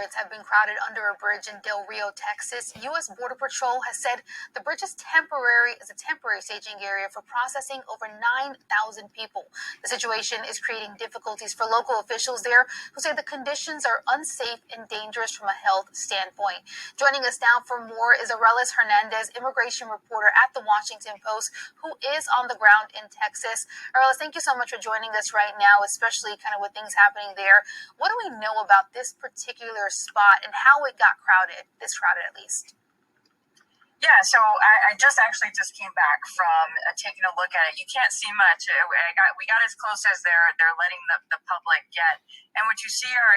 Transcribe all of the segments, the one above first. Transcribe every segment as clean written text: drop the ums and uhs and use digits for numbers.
Have been crowded under a bridge in Del Rio, Texas. U.S. Border Patrol has said the bridge is a temporary staging area for processing over 9,000 people. The situation is creating difficulties for local officials there who say the conditions are unsafe and dangerous from a health standpoint. Joining us now for more is Arelis Hernandez, immigration reporter at the Washington Post, who is on the ground in Texas. Arelis, thank you so much for joining us right now, especially kind of with things happening there. What do we know about this particular spot and how it got crowded, this crowded at least? Yeah, so I just came back from taking a look at it. You can't see much. We got as close as they're letting the public get, and what you see are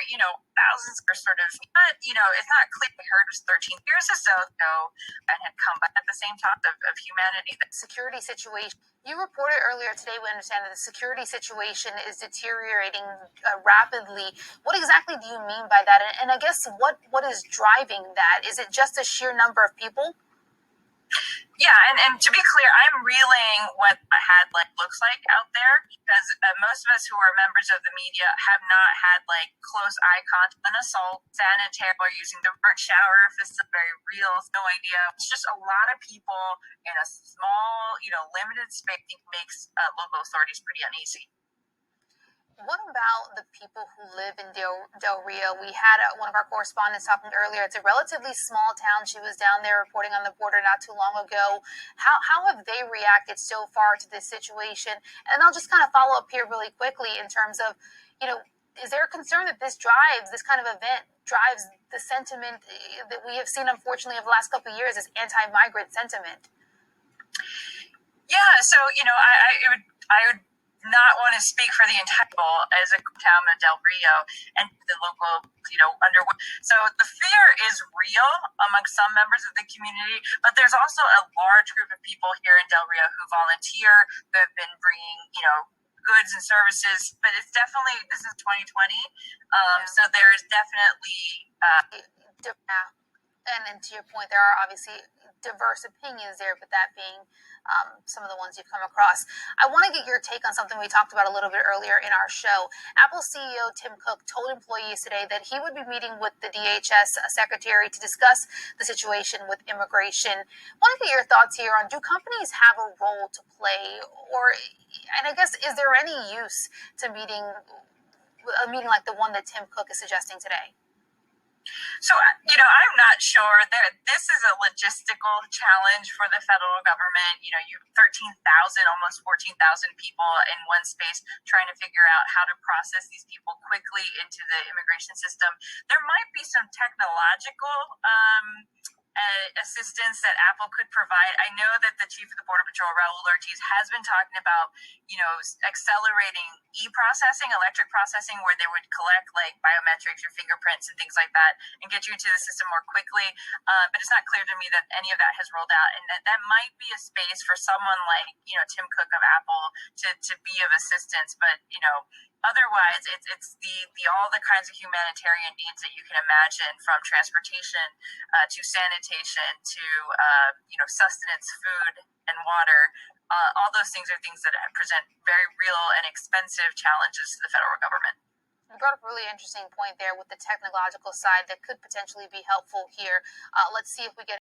thousands are sort of it's not clear. We heard it was 13 years ago and had come, but at the same time of humanity. The security situation. You reported earlier today, we understand that the security situation is deteriorating rapidly. What exactly do you mean by that? And I guess what is driving that? Is it just a sheer number of people? Yeah, and to be clear, I'm reeling what a had looks like out there because most of us who are members of the media have not had close eye contact, an assault, sanitary, or using the burnt shower. If this is very real, no idea. It's just a lot of people in a small, limited space. Makes local authorities pretty uneasy. What about the people who live in Del Rio? We had one of our correspondents talking earlier. It's a relatively small town. She was down there reporting on the border not too long ago. How have they reacted so far to this situation? And I'll just kind of follow up here really quickly in terms of, is there a concern that this kind of event drives the sentiment that we have seen, unfortunately, over the last couple of years, this anti-migrant sentiment? Yeah, so, I would not want to speak for the entire as a town of Del Rio and the local, So the fear is real among some members of the community, but there's also a large group of people here in Del Rio who volunteer, who have been bringing, goods and services. But it's definitely, this is 2020, so there is definitely. And to your point, there are obviously diverse opinions there, but that being some of the ones you've come across. I want to get your take on something we talked about a little bit earlier in our show. Apple CEO Tim Cook told employees today that he would be meeting with the DHS secretary to discuss the situation with immigration. I want to get your thoughts here on, do companies have a role to play, and I guess, is there any use to a meeting like the one that Tim Cook is suggesting today? So, I'm not sure that this is a logistical challenge for the federal government. You 13,000, almost 14,000 people in one space trying to figure out how to process these people quickly into the immigration system. There might be some technological assistance that Apple could provide. I know that the chief of the Border Patrol, Raul Ortiz, has been talking about, accelerating e-processing, electric processing, where they would collect biometrics, your fingerprints and things like that, and get you into the system more quickly. But it's not clear to me that any of that has rolled out, and that might be a space for someone like, Tim Cook of Apple to be of assistance. But, otherwise, it's the all the kinds of humanitarian needs that you can imagine, from transportation to sanitation to sustenance, food and water. All those things are things that present very real and expensive challenges to the federal government. You brought up a really interesting point there with the technological side that could potentially be helpful here. Let's see if we get